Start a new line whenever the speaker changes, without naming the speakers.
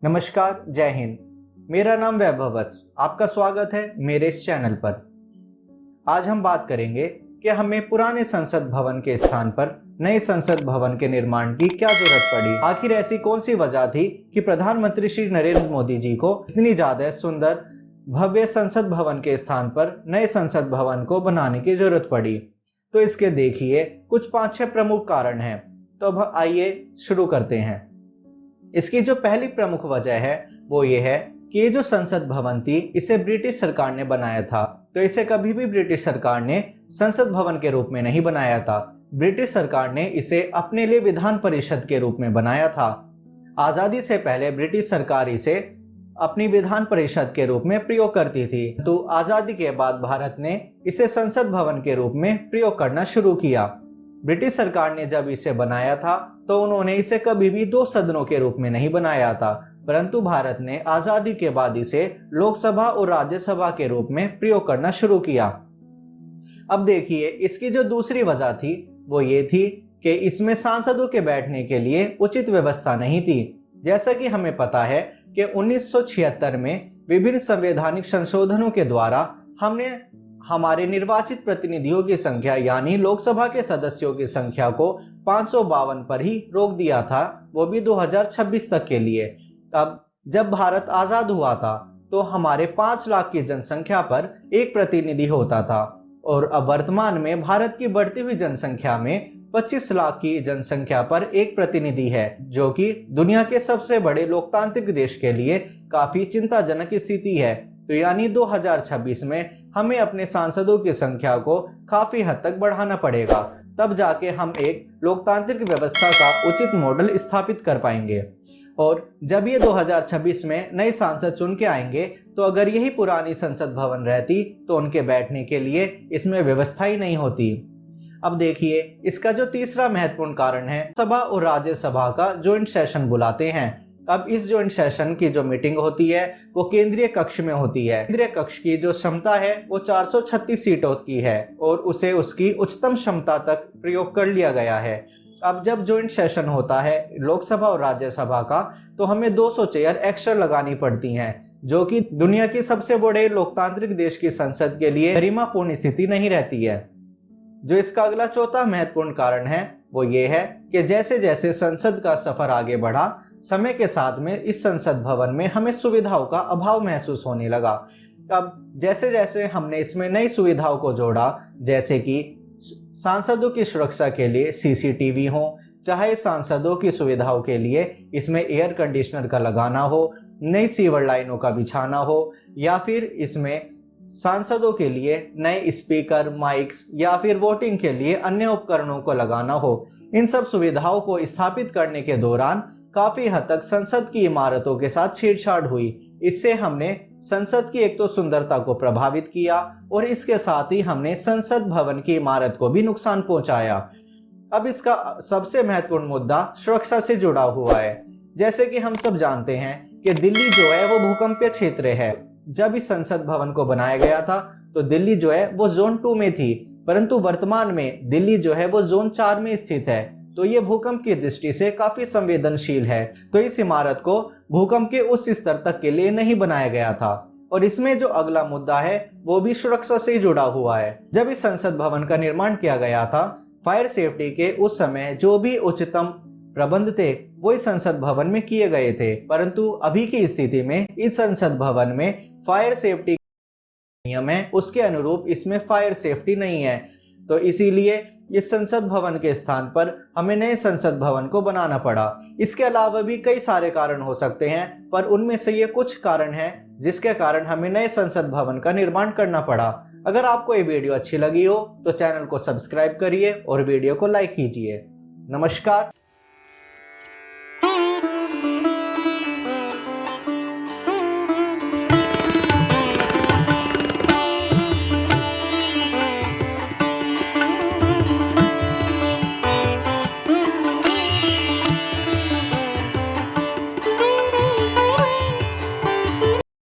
नमस्कार, जय हिंद। मेरा नाम वैभव वत्स, आपका स्वागत है मेरे इस चैनल पर। आज हम बात करेंगे कि हमें पुराने संसद भवन के स्थान पर नए संसद भवन के निर्माण की क्या जरूरत पड़ी। आखिर ऐसी कौन सी वजह थी कि प्रधानमंत्री श्री नरेंद्र मोदी जी को इतनी ज्यादा सुंदर भव्य संसद भवन के स्थान पर नए संसद भवन को बनाने की जरूरत पड़ी। तो इसके देखिए कुछ 5-6 प्रमुख कारण हैं। तो अब आइए शुरू करते हैं। इसकी जो पहली प्रमुख वजह है वो ये है कि ये जो संसद भवन थी इसे ब्रिटिश सरकार ने बनाया था। तो इसे कभी भी ब्रिटिश सरकार ने संसद भवन के रूप में नहीं बनाया था। ब्रिटिश सरकार ने इसे अपने लिए विधान परिषद के रूप में बनाया था। आजादी से पहले ब्रिटिश सरकार इसे अपनी विधान परिषद के रूप में प्रयोग करती थी। तो आजादी के बाद भारत ने इसे संसद भवन के रूप में प्रयोग करना शुरू किया। ब्रिटिश सरकार ने जब इसे बनाया था तो उन्होंने इसे कभी भी 2 सदनों के रूप में नहीं बनाया था, परंतु भारत ने आजादी के बाद इसे लोकसभा और राज्यसभा के रूप में प्रयोग करना शुरू किया। अब देखिए इसकी जो दूसरी वजह थी वो ये थी कि इसमें सांसदों के बैठने के लिए उचित व्यवस्था नहीं थी। जैसा कि हमें पता है कि 1976 में विभिन्न संवैधानिक संशोधनों के द्वारा हमने हमारे निर्वाचित प्रतिनिधियों की संख्या यानी लोकसभा के सदस्यों की संख्या को 552 पर ही रोक दिया था, वो भी 2026 तक के लिए। अब जब भारत आजाद हुआ था तो हमारे 5 लाख की जनसंख्या पर एक प्रतिनिधि होता था और अब वर्तमान में भारत की बढ़ती हुई जनसंख्या में 25 लाख की जनसंख्या पर एक प्रतिनिधि है, जो कि दुनिया के सबसे बड़े लोकतांत्रिक देश के लिए काफी चिंताजनक स्थिति है। तो यानी 2026 में हमें अपने सांसदों की संख्या को काफी हद तक बढ़ाना पड़ेगा, तब जाके हम एक लोकतांत्रिक व्यवस्था का उचित मॉडल स्थापित कर पाएंगे। और जब ये 2026 में नए सांसद चुन के आएंगे तो अगर यही पुरानी संसद भवन रहती तो उनके बैठने के लिए इसमें व्यवस्था ही नहीं होती। अब देखिए इसका जो तीसरा महत्वपूर्ण कारण है, सभा और राज्यसभा का ज्वाइंट सेशन बुलाते हैं। अब इस ज्वाइंट सेशन की जो मीटिंग होती है वो केंद्रीय कक्ष में होती है। केंद्रीय कक्ष की जो क्षमता है वो 436 सीटों की है और उसे उसकी उच्चतम क्षमता तक प्रयोग कर लिया गया है। अब जब ज्वाइंट सेशन होता है लोकसभा और राज्यसभा का तो हमें 200 चेयर एक्स्ट्रा लगानी पड़ती हैं, जो कि दुनिया की सबसे बड़े लोकतांत्रिक देश की संसद के लिए गरिमापूर्ण स्थिति नहीं रहती है। जो इसका अगला चौथा महत्वपूर्ण कारण है वो ये है कि जैसे जैसे संसद का सफर आगे बढ़ा, समय के साथ में इस संसद भवन में हमें सुविधाओं का अभाव महसूस होने लगा। अब जैसे जैसे हमने इसमें नई सुविधाओं को जोड़ा, जैसे कि सांसदों की सुरक्षा के लिए सीसीटीवी हो, चाहे सांसदों की सुविधाओं के लिए इसमें एयर कंडीशनर का लगाना हो, नई सीवर लाइनों का बिछाना हो, या फिर इसमें सांसदों के लिए नए स्पीकर, माइक्स या फिर वोटिंग के लिए अन्य उपकरणों को लगाना हो, इन सब सुविधाओं को स्थापित करने के दौरान काफी हद तक संसद की इमारतों के साथ छेड़छाड़ हुई। इससे हमने संसद की एक तो सुंदरता को प्रभावित किया और इसके साथ ही हमने संसद भवन की इमारत को भी नुकसान पहुंचाया। अब इसका सबसे महत्वपूर्ण मुद्दा सुरक्षा से जुड़ा हुआ है। जैसे कि हम सब जानते हैं कि दिल्ली जो है वो भूकंपीय क्षेत्र है। जब इस संसद भवन को बनाया गया था तो दिल्ली जो है वो जोन 2 में थी, परंतु वर्तमान में दिल्ली जो है वो जोन 4 में स्थित है। तो ये भूकंप की दृष्टि से काफी संवेदनशील है। तो इस इमारत को भूकंप के उस स्तर तक के लिए नहीं बनाया गया था। और इसमें जो अगला मुद्दा है वो भी सुरक्षा से जुड़ा हुआ है। जब इस संसद भवन का निर्माण किया गया था, फायर सेफ्टी के उस समय जो भी उच्चतम प्रबंध थे वो इस संसद भवन में किए गए थे, परंतु अभी की स्थिति में इस संसद भवन में फायर सेफ्टी नियम है उसके अनुरूप इसमें फायर सेफ्टी नहीं है। तो इसीलिए इस संसद भवन के स्थान पर हमें नए संसद भवन को बनाना पड़ा। इसके अलावा भी कई सारे कारण हो सकते हैं, पर उनमें से ये कुछ कारण हैं जिसके कारण हमें नए संसद भवन का निर्माण करना पड़ा। अगर आपको ये वीडियो अच्छी लगी हो तो चैनल को सब्सक्राइब करिए और वीडियो को लाइक कीजिए। नमस्कार।